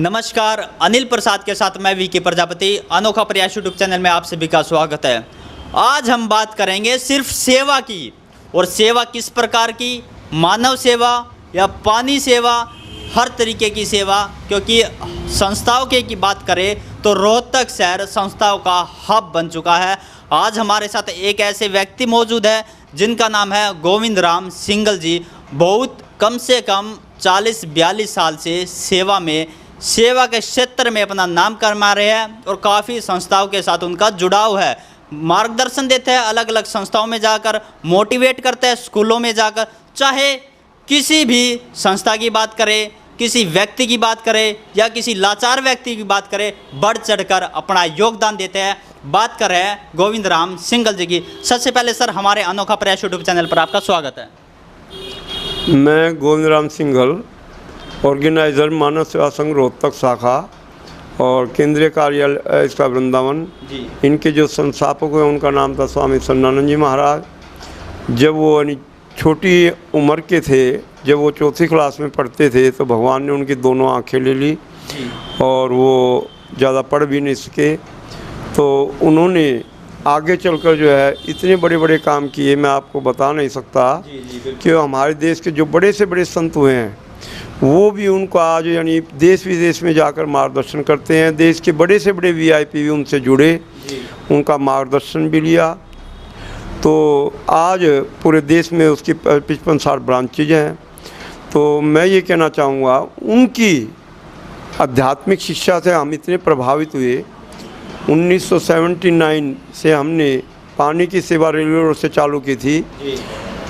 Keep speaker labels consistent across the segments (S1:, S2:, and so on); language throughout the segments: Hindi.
S1: नमस्कार, अनिल प्रसाद के साथ मैं वीके प्रजापति। अनोखा प्रयास यूट्यूब चैनल में आप सभी का स्वागत है। आज हम बात करेंगे सिर्फ सेवा की, और सेवा किस प्रकार की, मानव सेवा या पानी सेवा, हर तरीके की सेवा। क्योंकि संस्थाओं की बात करें तो रोहतक शहर संस्थाओं का हब बन चुका है। आज हमारे साथ एक ऐसे व्यक्ति मौजूद है जिनका नाम है गोविंद राम सिंघल जी। बहुत कम से कम 40-42 साल से सेवा के क्षेत्र में अपना नाम कमा रहे हैं और काफ़ी संस्थाओं के साथ उनका जुड़ाव है। मार्गदर्शन देते हैं, अलग अलग संस्थाओं में जाकर मोटिवेट करते हैं, स्कूलों में जाकर। चाहे किसी भी संस्था की बात करें, किसी व्यक्ति की बात करें या किसी लाचार व्यक्ति की बात करें, बढ़ चढ़कर अपना योगदान देते हैं। बात कर रहे हैं गोविंद राम सिंघल जी की। सबसे पहले सर, हमारे अनोखा प्रयास यूट्यूब चैनल पर आपका स्वागत है।
S2: मैं गोविंद राम सिंघल, ऑर्गेनाइज़र मानव सेवा संघ रोहतक शाखा और केंद्रीय कार्यालय इसका वृंदावन जी। इनके जो संस्थापक हैं उनका नाम था स्वामी सन्नानंद जी महाराज। जब वो छोटी उम्र के थे, जब वो चौथी क्लास में पढ़ते थे, तो भगवान ने उनकी दोनों आंखें ले ली और वो ज़्यादा पढ़ भी नहीं सके। तो उन्होंने आगे चलकर जो है इतने बड़े बड़े काम किए, मैं आपको बता नहीं सकता कि हमारे देश के जो बड़े से बड़े संत हुए हैं वो भी उनको आज यानी देश विदेश में जाकर मार्गदर्शन करते हैं। देश के बड़े से बड़े वीआईपी भी उनसे जुड़े, उनका मार्गदर्शन भी लिया। तो आज पूरे देश में उसकी 55-60 ब्रांचेज हैं। तो मैं ये कहना चाहूँगा, उनकी आध्यात्मिक शिक्षा से हम इतने प्रभावित हुए। 1979 से हमने पानी की सेवा रेलवे रोड से चालू की थी।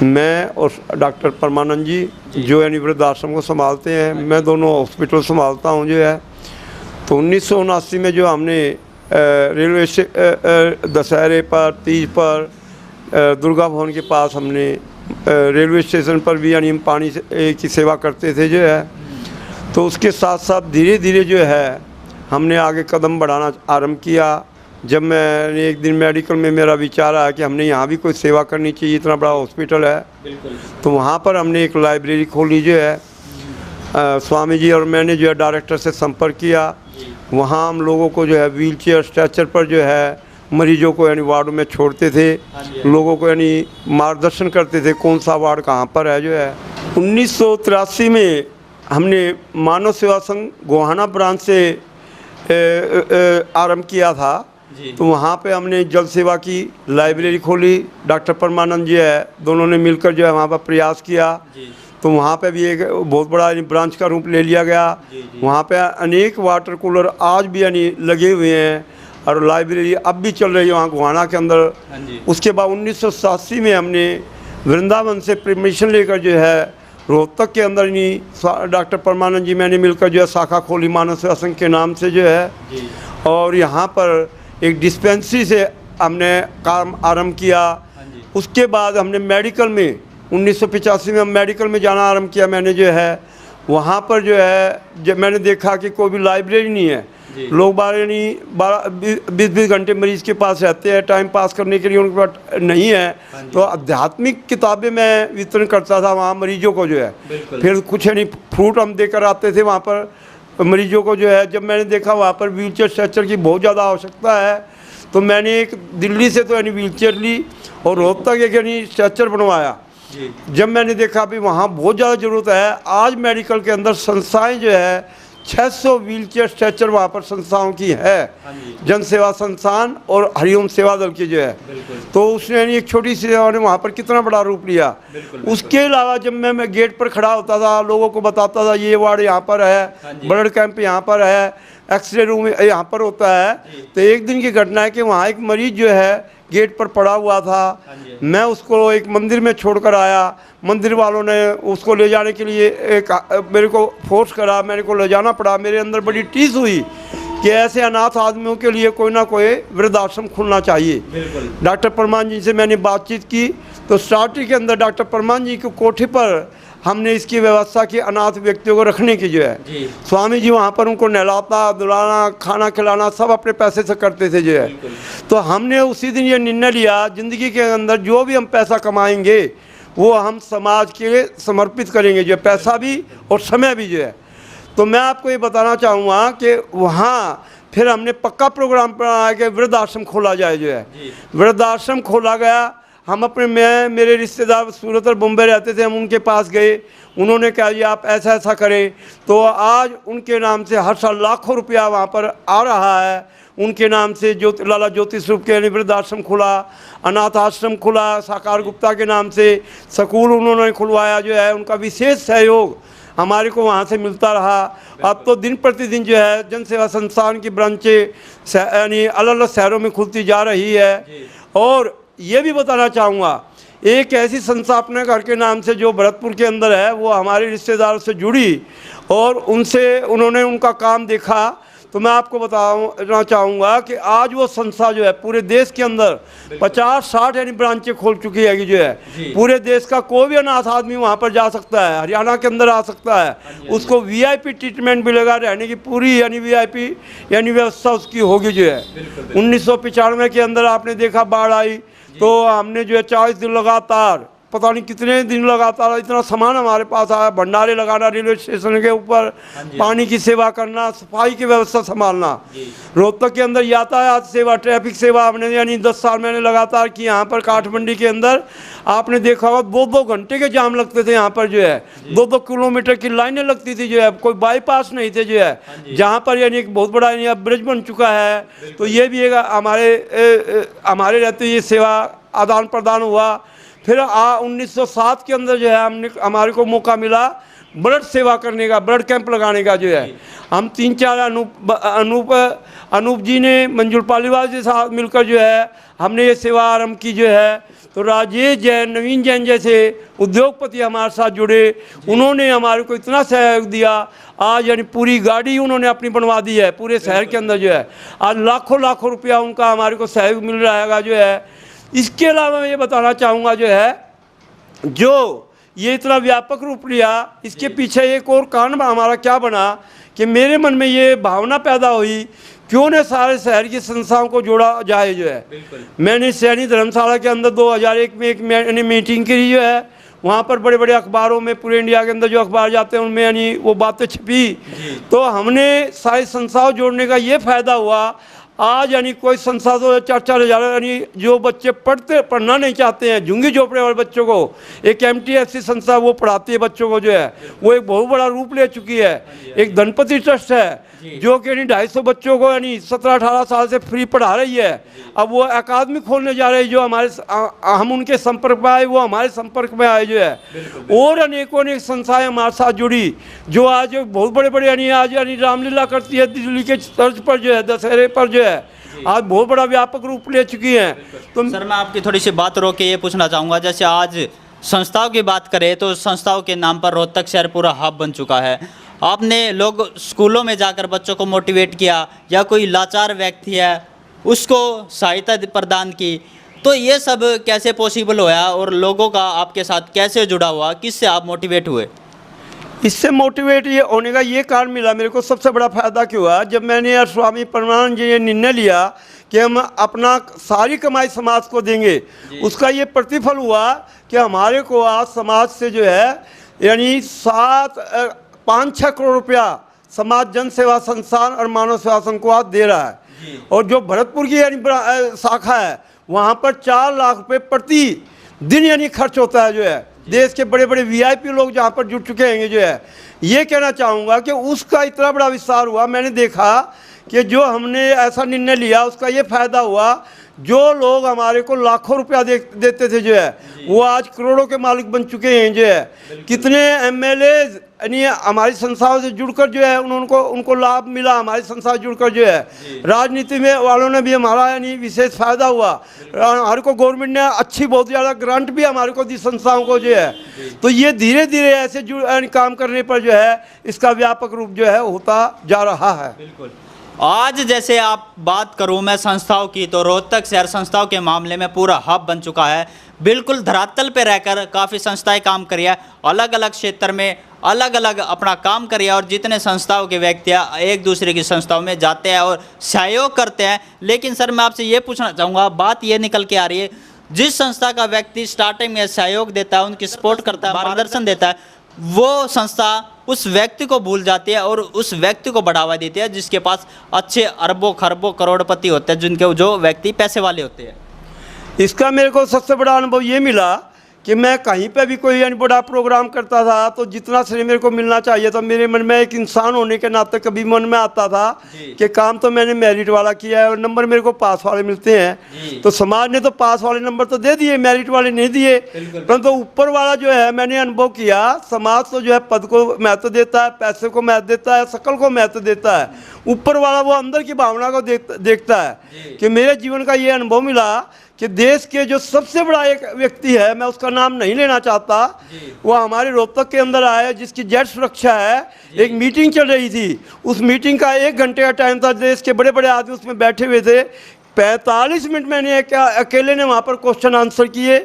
S2: मैं और डॉक्टर परमानंद जी जो यानी वृद्धाश्रम को संभालते हैं, मैं दोनों हॉस्पिटल संभालता हूं जो है। तो 1979 में जो हमने रेलवे से दशहरे पर, तीज पर, दुर्गा भवन के पास हमने रेलवे स्टेशन पर भी यानी हम पानी की सेवा करते थे जो है। तो उसके साथ साथ धीरे धीरे जो है हमने आगे कदम बढ़ाना आरंभ किया। जब मैंने एक दिन मेडिकल में मेरा विचार आया कि हमने यहाँ भी कोई सेवा करनी चाहिए, इतना बड़ा हॉस्पिटल है। तो वहाँ पर हमने एक लाइब्रेरी खोली जो है। स्वामी जी और मैंने जो है डायरेक्टर से संपर्क किया। वहाँ हम लोगों को जो है व्हील चेयर, स्ट्रेचर पर जो है मरीजों को यानी वार्ड में छोड़ते थे, लोगों को यानी मार्गदर्शन करते थे कौन सा वार्ड कहाँ पर है जो है। 1983 में हमने मानव सेवा संघ गोहाना ब्रांच से आरंभ किया था। तो वहाँ पे हमने जल सेवा की लाइब्रेरी खोली। डॉक्टर परमानंद जी है, दोनों ने मिलकर जो है वहाँ पर प्रयास किया। तो वहाँ पे भी एक बहुत बड़ा ब्रांच का रूप ले लिया गया। वहाँ पे अनेक वाटर कूलर आज भी यानी लगे हुए हैं और लाइब्रेरी अब भी चल रही है वहाँ गोहाना के अंदर। उसके बाद 1987 में हमने वृंदावन से परमिशन लेकर जो है रोहतक के अंदर नहीं डॉक्टर परमानंद जी मैंने मिलकर जो है शाखा खोली मानव सेवा संघ के नाम से जो है। और यहाँ पर एक डिस्पेंसरी से हमने काम आरंभ किया। उसके बाद हमने मेडिकल में 1985 में हम मेडिकल में जाना आरंभ किया। मैंने जो है वहाँ पर जो है जब मैंने देखा कि कोई भी लाइब्रेरी नहीं है, लोग 20-20 घंटे मरीज़ के पास रहते हैं, टाइम पास करने के लिए उनके पास नहीं है। तो आध्यात्मिक किताबें मैं वितरण करता था वहाँ मरीजों को जो है। फिर कुछ यानी फ्रूट हम देकर आते थे वहाँ पर मरीजों को जो है। जब मैंने देखा वहाँ पर व्हील चेयर स्ट्रेचर की बहुत ज़्यादा आवश्यकता है, तो मैंने एक दिल्ली से तो यानी व्हील चेयर ली और रोहतक एक यानी स्ट्रेचर बनवाया। जब मैंने देखा भी वहाँ बहुत ज़्यादा ज़रूरत है, आज मेडिकल के अंदर संस्थाएं जो है 600 व्हील चेयर स्ट्रेचर वहाँ पर संस्थाओं की है, जन सेवा संस्थान और हरिओम सेवा दल की जो है। तो उसने यानी एक छोटी सी सेवा ने वहाँ पर कितना बड़ा रूप लिया। उसके अलावा जब मैं गेट पर खड़ा होता था, लोगों को बताता था ये वार्ड यहाँ पर है, ब्लड कैंप यहाँ पर है, एक्सरे रूम यहाँ पर होता है। तो एक दिन की घटना है कि वहाँ एक मरीज जो है गेट पर पड़ा हुआ था। मैं उसको एक मंदिर में छोड़कर आया। मंदिर वालों ने उसको ले जाने के लिए मेरे को फोर्स करा, मेरे को ले जाना पड़ा। मेरे अंदर बड़ी टीस हुई कि ऐसे अनाथ आदमियों के लिए कोई ना कोई वृद्धाश्रम खुलना चाहिए। डॉक्टर परमान जी से मैंने बातचीत की। तो स्टार्टिंग के अंदर डॉक्टर परमान जी की कोठी पर हमने इसकी व्यवस्था की, अनाथ व्यक्तियों को रखने की जो है। स्वामी जी वहाँ पर उनको नहलाता धुलाना, खाना खिलाना सब अपने पैसे से करते थे जो है। तो हमने उसी दिन ये निर्णय लिया, ज़िंदगी के अंदर जो भी हम पैसा कमाएंगे वो हम समाज के लिए समर्पित करेंगे, जो पैसा भी और समय भी जो है। तो मैं आपको ये बताना चाहूँगा कि वहाँ फिर हमने पक्का प्रोग्राम बनाया कि वृद्धाश्रम खोला जाए जो है। वृद्धाश्रम खोला गया। हम अपने मेरे रिश्तेदार सूरत और बम्बई रहते थे, हम उनके पास गए। उन्होंने कहा जी आप ऐसा ऐसा करें, तो आज उनके नाम से हर साल लाखों रुपया वहाँ पर आ रहा है। उनके नाम से लाला ज्योति स्वरूप के वृद्धाश्रम खुला, अनाथ आश्रम खुला, साकार गुप्ता के नाम से स्कूल उन्होंने खुलवाया जो है। उनका विशेष सहयोग हमारे को वहाँ से मिलता रहा। अब तो दिन प्रतिदिन जो है जन सेवा संस्थान की ब्रांचें यानी अलग अलग शहरों में खुलती जा रही है। और ये भी बताना चाहूँगा, एक ऐसी संस्था अपने घर के नाम से जो भरतपुर के अंदर है, वो हमारे रिश्तेदारों से जुड़ी और उन्होंने उनका काम देखा। तो मैं आपको बताना चाहूँगा कि आज वो संस्था जो है पूरे देश के अंदर 50-60 यानी ब्रांचें खोल चुकी है जो है। पूरे देश का कोई भी अनाथ आदमी वहाँ पर जा सकता है, हरियाणा के अंदर आ सकता है, उसको वीआईपी ट्रीटमेंट मिलेगा, रहने की पूरी यानी वीआईपी यानी व्यवस्था उसकी होगी जो है। 1995 के अंदर आपने देखा बाढ़ आई, तो हमने जो है 40 दिन लगातार, पता नहीं कितने दिन लगातार इतना सामान हमारे पास आया, भंडारे लगाना रेलवे स्टेशन के ऊपर, पानी की सेवा करना, सफाई की व्यवस्था संभालना। रोहतक के अंदर यातायात सेवा, ट्रैफिक सेवा हमने यानी 10 साल मैंने लगातार की। यहाँ पर काठमंडी के अंदर आपने देखा होगा 2-2 घंटे के जाम लगते थे यहाँ पर जो है, 2-2 किलोमीटर की लाइनें लगती थी जो है। कोई बाईपास नहीं थे जो है, जहाँ पर यानी एक बहुत बड़ा यानी अब ब्रिज बन चुका है। तो ये भी एक हमारे रहते ये सेवा आदान प्रदान हुआ। फिर 1907 के अंदर जो है हमारे को मौका मिला ब्लड सेवा करने का, ब्लड कैंप लगाने का जो है। हम 3-4 अनूप जी ने, मंजूर पालीवाल के साथ मिलकर जो है हमने ये सेवा आरंभ की जो है। तो राजेश जैन, नवीन जैन जैसे उद्योगपति हमारे साथ जुड़े, उन्होंने हमारे को इतना सहयोग दिया। आज यानी पूरी गाड़ी उन्होंने अपनी बनवा दी है पूरे शहर के अंदर जो है। आज लाखों रुपया उनका हमारे को सहयोग मिल रहा है जो है। इसके अलावा मैं ये बताना चाहूँगा जो है, जो ये इतना व्यापक रूप लिया, इसके पीछे एक और कारण हमारा क्या बना कि मेरे मन में ये भावना पैदा हुई, क्यों न सारे शहर की संस्थाओं को जोड़ा जाए जो है। मैंने सैनी धर्मशाला के अंदर 2001 में एक मीटिंग की जो है। वहाँ पर बड़े बड़े अखबारों में पूरे इंडिया के अंदर जो अखबार जाते हैं उनमें यानी वो बातें छपी। तो हमने सारी संस्थाओं जोड़ने का ये फ़ायदा हुआ। आज यानी कोई संस्था तो 4-4 हज़ार यानी जो बच्चे पढ़ना नहीं चाहते हैं, झुंगी झोपड़े वाले बच्चों को, एक MTFC संस्था वो पढ़ाती है बच्चों को जो है। वो एक बहुत बड़ा रूप ले चुकी है। एक धनपति ट्रस्ट है जो कि यानी 250 बच्चों को यानी 17-18 साल से फ्री पढ़ा रही है। अब वो अकादमी खोलने जा रही है, जो हम उनके संपर्क में आए, वो हमारे संपर्क में आए जो है। और अनेक संस्थाएं हमारे साथ जुड़ी, जो आज बहुत बड़े यानी आज यानी रामलीला करती है दिल्ली के तर्ज पर जो है, दशहरे पर जो है, आज बहुत बड़ा व्यापक रूप ले चुकी हैं। तो
S1: सर मैं आपकी थोड़ी सी बात रोक के ये पूछना चाहूँगा, जैसे आज संस्थाओं की बात करें तो संस्थाओं के नाम पर रोहतक शहर पूरा हब बन चुका है। आपने लोग स्कूलों में जाकर बच्चों को मोटिवेट किया, या कोई लाचार व्यक्ति है उसको सहायता प्रदान की, तो ये सब कैसे पॉसिबल हुआ और लोगों का आपके साथ कैसे जुड़ा हुआ, किससे आप मोटिवेट हुए?
S2: इससे मोटिवेट ये होने का ये कारण मिला मेरे को। सबसे बड़ा फ़ायदा क्या हुआ, जब मैंने यार स्वामी परमानंद जी ये निर्णय लिया कि हम अपना सारी कमाई समाज को देंगे, उसका ये प्रतिफल हुआ कि हमारे को आज समाज से जो है यानी 5-6 करोड़ रुपया समाज जन सेवा संस्थान और मानव सेवा संघ को आज दे रहा है। और जो भरतपुर की यानी शाखा है, वहाँ पर 4 लाख रुपये प्रति दिन यानी खर्च होता है जो है। देश के बड़े बड़े VIP लोग जहाँ पर जुट चुके हैं जो है। ये कहना चाहूँगा कि उसका इतना बड़ा विस्तार हुआ। मैंने देखा कि जो हमने ऐसा निर्णय लिया उसका ये फ़ायदा हुआ, जो लोग हमारे को लाखों रुपया देते थे जो है, वो आज करोड़ों के मालिक बन चुके हैं जो है। कितने MLA यानी हमारी संस्थाओं से जुड़कर जो है उनको लाभ मिला, हमारी संस्था जुड़कर जो है। राजनीति में वालों ने भी हमारा यानी विशेष फ़ायदा हुआ। हमारे को गवर्नमेंट ने अच्छी बहुत ज़्यादा ग्रांट भी हमारे को दी संस्थाओं को जो है। तो ये धीरे धीरे ऐसे काम करने पर जो है इसका व्यापक रूप जो है होता जा रहा है।
S1: बिल्कुल। आज जैसे आप बात करूं मैं संस्थाओं की, तो रोहतक शहर संस्थाओं के मामले में पूरा हब बन चुका है। बिल्कुल धरातल पे रहकर काफ़ी संस्थाएं काम कर रही है, अलग अलग क्षेत्र में अलग अलग अपना काम कर रही है। और जितने संस्थाओं के व्यक्ति एक दूसरे की संस्थाओं में जाते हैं और सहयोग करते हैं। लेकिन सर मैं आपसे ये पूछना चाहूँगा, बात ये निकल के आ रही है, जिस संस्था का व्यक्ति स्टार्टिंग में सहयोग देता है, उनकी सपोर्ट करता है, मार्गदर्शन देता है, वो संस्था उस व्यक्ति को भूल जाती है और उस व्यक्ति को बढ़ावा देती है जिसके पास अच्छे अरबों खरबों करोड़पति होते हैं, जिनके जो व्यक्ति पैसे वाले होते हैं।
S2: इसका मेरे को सबसे बड़ा अनुभव ये मिला कि मैं कहीं पे भी कोई यानी बड़ा प्रोग्राम करता था तो जितना श्रेय मेरे को मिलना चाहिए था, मेरे मन में एक इंसान होने के नाते कभी मन में आता था कि काम तो मैंने मेरिट वाला किया है और नंबर मेरे को पास वाले मिलते हैं। तो समाज ने तो पास वाले नंबर तो दे दिए, मेरिट वाले नहीं दिए। परंतु ऊपर वाला जो है, मैंने अनुभव किया, समाज तो जो है पद को महत्व देता है, पैसे को महत्व देता है, शकल को महत्व देता है। ऊपर वाला वो अंदर की भावना को देखता है। कि मेरे जीवन का ये अनुभव मिला कि देश के जो सबसे बड़ा एक व्यक्ति है, मैं उसका नाम नहीं लेना चाहता, वो हमारे रोहतक के अंदर आया, जिसकी जेट सुरक्षा है। एक मीटिंग चल रही थी, उस मीटिंग का 1 घंटे का टाइम था, देश के बड़े बड़े आदमी उसमें बैठे हुए थे। 45 मिनट मैंने अकेले ने वहाँ पर क्वेश्चन आंसर किए।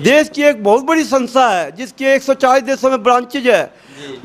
S2: देश की एक बहुत बड़ी संस्था है जिसके 140 देशों में ब्रांचेज है,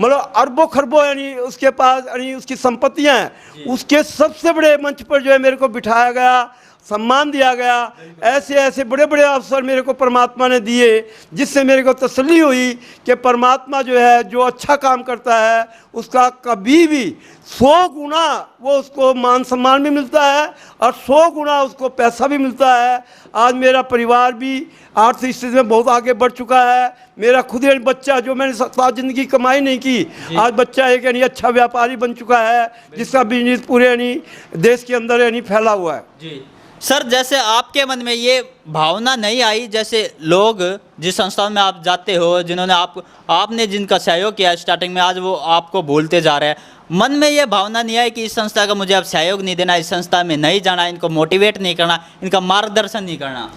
S2: मतलब अरबों खरबों यानी उसके पास यानी उसकी संपत्तियाँ हैं। उसके सबसे बड़े मंच पर जो है मेरे को बिठाया गया, सम्मान दिया गया। ऐसे ऐसे बड़े बड़े अवसर मेरे को परमात्मा ने दिए, जिससे मेरे को तसल्ली हुई कि परमात्मा जो है, जो अच्छा काम करता है उसका कभी भी 100 गुना वो उसको मान सम्मान भी मिलता है और 100 गुना उसको पैसा भी मिलता है। आज मेरा परिवार भी आर्थिक स्थिति में बहुत आगे बढ़ चुका है। मेरा खुद एक बच्चा, जो मैंने सारी जिंदगी कमाई नहीं की, आज बच्चा एक यानी अच्छा व्यापारी बन चुका है, जिसका बिजनेस पूरे यानी देश के अंदर यानी फैला हुआ है।
S1: जी सर, जैसे आपके मन में ये भावना नहीं आई, जैसे लोग जिस संस्थाओं में आप जाते हो, जिन्होंने आपने जिनका सहयोग किया स्टार्टिंग में, आज वो आपको भूलते जा रहे हैं, मन में ये भावना नहीं आई कि इस संस्था का मुझे अब सहयोग नहीं देना, इस संस्था में नहीं जाना, इनको मोटिवेट नहीं करना, इनका मार्गदर्शन नहीं करना?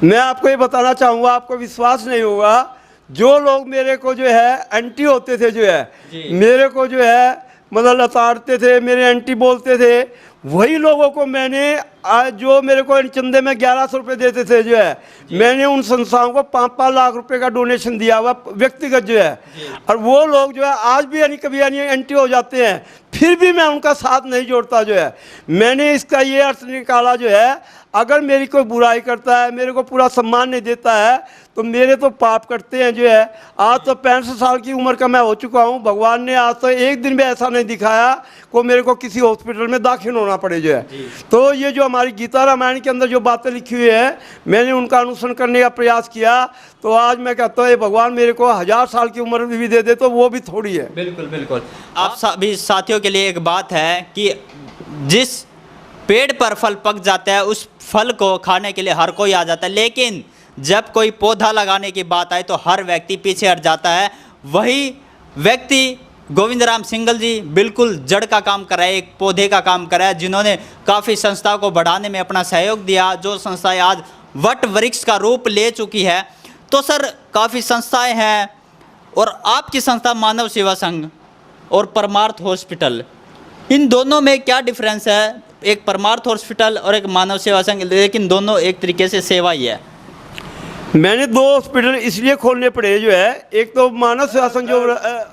S2: मैं आपको ये बताना चाहूँगा, आपको विश्वास नहीं होगा, जो लोग मेरे को जो है एंटी होते थे, जो है मेरे को जो है मतलब लताड़ते थे, मेरे एंटी बोलते थे, वही लोगों को मैंने आज जो मेरे को चंदे में 1100 रुपये देते थे, जो है मैंने उन संस्थाओं को 5-5 लाख रुपए का डोनेशन दिया हुआ व्यक्तिगत, जो है। और वो लोग जो है आज भी यानी कभी यानी एंटी हो जाते हैं, फिर भी मैं उनका साथ नहीं जोड़ता, जो है। मैंने इसका ये अर्थ निकाला, जो है अगर मेरी कोई बुराई करता है, मेरे को पूरा सम्मान नहीं देता है, तो मेरे तो पाप करते हैं, जो है। आज तो 65 साल की उम्र का मैं हो चुका हूँ, भगवान ने आज तो एक दिन भी ऐसा नहीं दिखाया को मेरे को किसी हॉस्पिटल में दाखिल होना पड़े, जो है। तो ये जो हमारी गीता रामायण के अंदर जो बातें लिखी हुई है, मैंने उनका अनुसरण करने का प्रयास किया। तो आज मैं कहता हूँ भगवान मेरे को 1000 साल की उम्र भी दे दे तो वो भी थोड़ी है।
S1: बिल्कुल बिल्कुल। आप सभी साथियों के लिए एक बात है कि जिस पेड़ पर फल पक जाता है, उस फल को खाने के लिए हर कोई आ जाता है, लेकिन जब कोई पौधा लगाने की बात आए तो हर व्यक्ति पीछे हट जाता है। वही व्यक्ति गोविंद राम सिंघल जी बिल्कुल जड़ का काम कर रहा है, एक पौधे का काम कर रहा है, जिन्होंने काफ़ी संस्था को बढ़ाने में अपना सहयोग दिया, जो संस्थाएं आज वट वृक्ष का रूप ले चुकी है। तो सर, काफ़ी संस्थाएं हैं और आपकी संस्था मानव सेवा संघ और परमार्थ हॉस्पिटल, इन दोनों में क्या डिफरेंस है? एक परमार्थ हॉस्पिटल और एक मानव सेवा संघ, लेकिन दोनों एक तरीके से सेवा ही है।
S2: मैंने 2 हॉस्पिटल इसलिए खोलने पड़े, जो है एक तो मानव सेवा संघ जो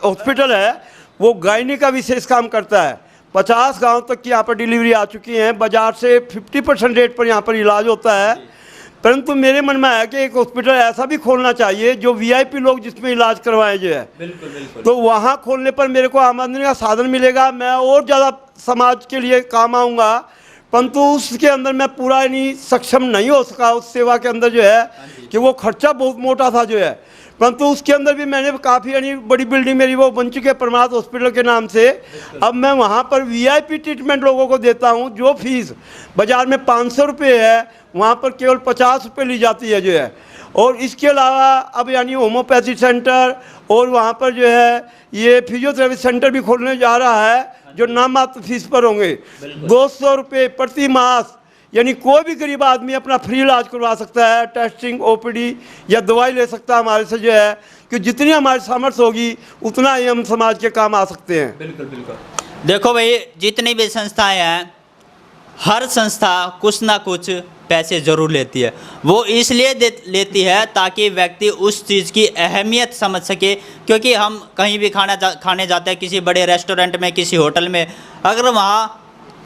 S2: हॉस्पिटल है वो गायनी का विशेष काम करता है। 50 गांव तक की यहाँ पर डिलीवरी आ चुकी है, बाजार से 50% रेट पर यहाँ पर इलाज होता है। परंतु मेरे मन में आया कि एक हॉस्पिटल ऐसा भी खोलना चाहिए जो VIP लोग जिसमें इलाज करवाएं, जो है।
S1: बिल्कुल बिल्कुल।
S2: तो वहाँ खोलने पर मेरे को आमदनी का साधन मिलेगा, मैं और ज़्यादा समाज के लिए काम आऊँगा। परंतु उसके अंदर मैं पूरा नहीं सक्षम नहीं हो सका उस सेवा के अंदर, जो है कि वो खर्चा बहुत मोटा था, जो है। परंतु उसके अंदर भी मैंने काफ़ी यानी बड़ी बिल्डिंग मेरी वो बन चुकी है परमार्थ हॉस्पिटल के नाम से। अब मैं वहाँ पर VIP ट्रीटमेंट लोगों को देता हूँ। जो फीस बाज़ार में 500 रुपये है, वहाँ पर केवल 50 रुपये ली जाती है, जो है। और इसके अलावा अब यानी होम्योपैथी सेंटर और वहाँ पर जो है ये फिजियोथेरेपी सेंटर भी खोलने जा रहा है, जो नाममात्र फीस पर होंगे। 200 रुपये प्रति मास, यानी कोई भी गरीब आदमी अपना फ्री इलाज करवा सकता है, टेस्टिंग, OPD या दवाई ले सकता है हमारे से, जो है कि जितनी हमारी सामर्थ्य होगी उतना ही हम समाज के काम आ सकते हैं।
S1: बिल्कुल बिल्कुल। देखो भाई, जितनी भी संस्थाएं हैं, हर संस्था कुछ ना कुछ पैसे ज़रूर लेती है। वो इसलिए लेती है ताकि व्यक्ति उस चीज़ की अहमियत समझ सके, क्योंकि हम कहीं भी खाने जाते हैं, किसी बड़े रेस्टोरेंट में, किसी होटल में, अगर वहाँ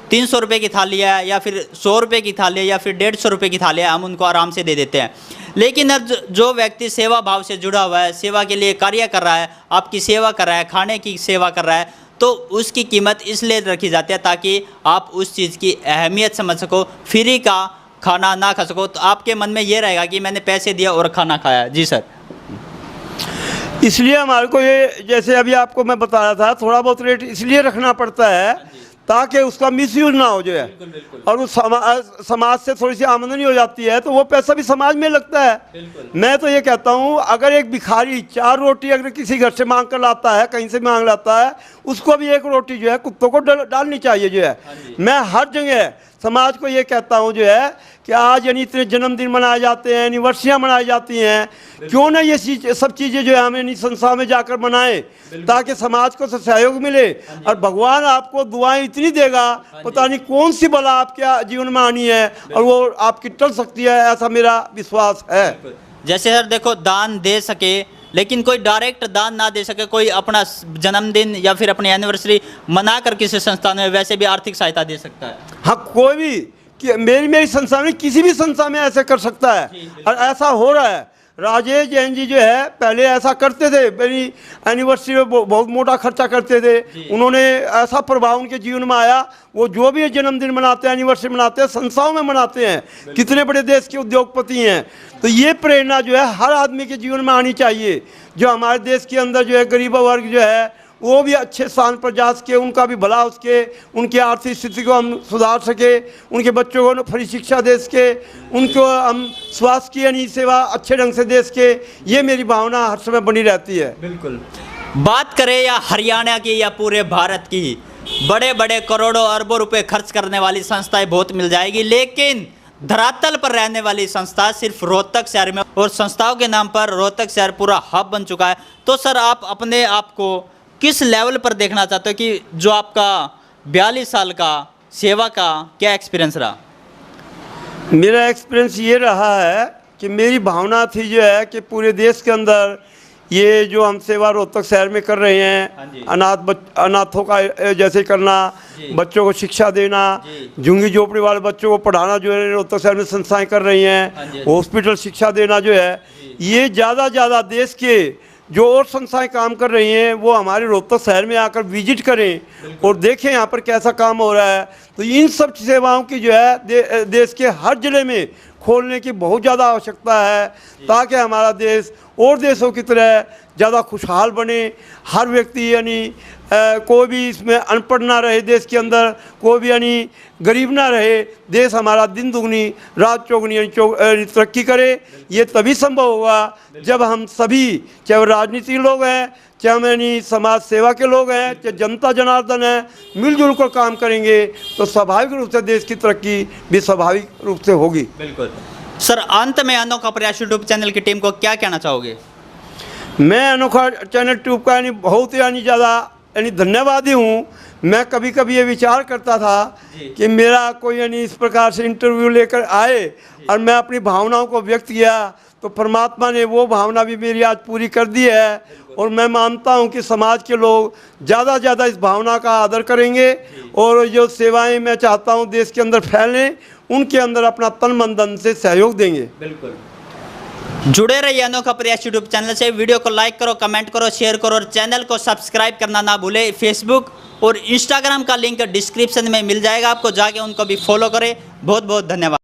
S1: 300 रुपये की थाली है या फिर 100 रुपये की थाली है या फिर 150 रुपये की थाली है, हम उनको आराम से दे देते हैं। लेकिन अब जो व्यक्ति सेवा भाव से जुड़ा हुआ है, सेवा के लिए कार्य कर रहा है, आपकी सेवा कर रहा है, खाने की सेवा कर रहा है, तो उसकी कीमत इसलिए रखी जाती है ताकि आप उस चीज़ की अहमियत समझ सको। फ्री का खाना ना खा सको, तो आपके मन में ये रहेगा कि मैंने पैसे दिया और खाना खाया। जी सर।
S2: इसलिए हमारे को ये, जैसे अभी आपको मैं बता रहा था, थोड़ा बहुत रेट इसलिए रखना पड़ता है ताकि उसका मिसयूज ना हो जाए, और उस समाज से थोड़ी सी आमदनी हो जाती है तो वो पैसा भी समाज में लगता है। मैं तो ये कहता हूँ, अगर एक भिखारी 4 रोटी अगर किसी घर से मांग कर लाता है, कहीं से मांग लाता है, उसको भी 1 रोटी जो है कुत्तों को डालनी चाहिए जो है। मैं हर जगह समाज को ये कहता हूँ जो है कि आज यानी इतने जन्मदिन मनाए जाते हैं, एनिवर्सरियाँ मनाई जाती हैं, क्यों ना ये सब चीज़ें जो है हमें इन संस्था में जाकर मनाएं ताकि समाज को सहयोग मिले, और भगवान आपको दुआएं इतनी देगा, पता नहीं कौन सी बला आपके जीवन में आनी है और वो आपकी टल सकती है, ऐसा मेरा विश्वास है।
S1: जैसे सर देखो, दान दे सके लेकिन कोई डायरेक्ट दान ना दे सके, कोई अपना जन्मदिन या फिर अपनी एनिवर्सरी मनाकर किसी संस्थान में वैसे भी आर्थिक सहायता दे सकता है।
S2: हाँ, कोई भी कि मेरी संस्था में, किसी भी संस्था में ऐसे कर सकता है, और ऐसा हो रहा है। राजेश जैन जी जो है पहले ऐसा करते थे, मेरी एनिवर्सरी में बहुत मोटा खर्चा करते थे, उन्होंने ऐसा प्रभाव उनके जीवन में आया, वो जो भी जन्मदिन मनाते हैं, एनिवर्सरी मनाते हैं, संस्थाओं में मनाते हैं, कितने बड़े देश के उद्योगपति हैं। तो ये प्रेरणा जो है हर आदमी के जीवन में आनी चाहिए, जो हमारे देश के अंदर जो है गरीब वर्ग जो है वो भी अच्छे स्थान पर जा सके, उनका भी भला हो सके, उनकी आर्थिक स्थिति को हम सुधार सके, उनके बच्चों को फ्री शिक्षा दे सके, उनको हम स्वास्थ्य की यानी सेवा अच्छे ढंग से दे सके। ये मेरी भावना हर समय बनी रहती है।
S1: बिल्कुल। बात करें या हरियाणा की या पूरे भारत की, बड़े बड़े करोड़ों अरबों रुपए खर्च करने वाली संस्थाएं बहुत मिल जाएगी, लेकिन धरातल पर रहने वाली संस्था सिर्फ रोहतक शहर में, और संस्थाओं के नाम पर रोहतक शहर पूरा हब बन चुका है। तो सर, आप अपने आप को किस लेवल पर देखना चाहते हो कि जो आपका 42 साल का सेवा का क्या एक्सपीरियंस रहा?
S2: मेरा एक्सपीरियंस ये रहा है कि मेरी भावना थी जो है कि पूरे देश के अंदर ये जो हम सेवा रोहतक शहर में कर रहे हैं, अनाथों का जैसे करना, बच्चों को शिक्षा देना, झुंगी झोपड़ी वाले बच्चों को पढ़ाना जो है रोहतक शहर में संस्थाएं कर रही हैं, हॉस्पिटल शिक्षा देना जो है, ये ज़्यादा देश के जो और संस्थाएं काम कर रही हैं वो हमारे रोहतक शहर में आकर विजिट करें और देखें यहाँ पर कैसा काम हो रहा है। तो इन सब सेवाओं की जो है देश के हर ज़िले में खोलने की बहुत ज़्यादा आवश्यकता है, ताकि हमारा देश और देशों की तरह ज़्यादा खुशहाल बने। हर व्यक्ति यानी कोई भी इसमें अनपढ़ ना रहे, देश के अंदर कोई भी यानी गरीब ना रहे, देश हमारा दिन दुगनी रात चौगुनी यानी तरक्की करे। ये तभी संभव होगा जब हम सभी, चाहे वो राजनीतिक लोग हैं, चाहे हम यानी समाज सेवा के लोग हैं, चाहे जनता जनार्दन है, मिलजुल कर काम करेंगे तो स्वाभाविक रूप से देश की तरक्की भी स्वाभाविक रूप से होगी।
S1: बिल्कुल। सर, अंत में अनोखा प्रयास यूट्यूब चैनल की टीम को क्या कहना चाहोगे?
S2: मैं अनोखा चैनल ट्यूब का यानी बहुत यानी ज़्यादा यानी धन्यवादी हूँ। मैं कभी कभी ये विचार करता था कि मेरा कोई यानी इस प्रकार से इंटरव्यू लेकर आए और मैं अपनी भावनाओं को व्यक्त किया, तो परमात्मा ने वो भावना भी मेरी आज पूरी कर दी है। और मैं मानता हूँ कि समाज के लोग ज़्यादा इस भावना का आदर करेंगे और जो सेवाएं मैं चाहता हूँ देश के अंदर फैलें, उनके अंदर अपना तन मन धन से सहयोग देंगे।
S1: बिल्कुल। जुड़े रहिए अनोखा प्रयास यूट्यूब चैनल से। वीडियो को लाइक करो, कमेंट करो, शेयर करो और चैनल को सब्सक्राइब करना ना भूले। फेसबुक और इंस्टाग्राम का लिंक डिस्क्रिप्शन में मिल जाएगा, आपको जाके उनको भी फॉलो करें। बहुत बहुत धन्यवाद।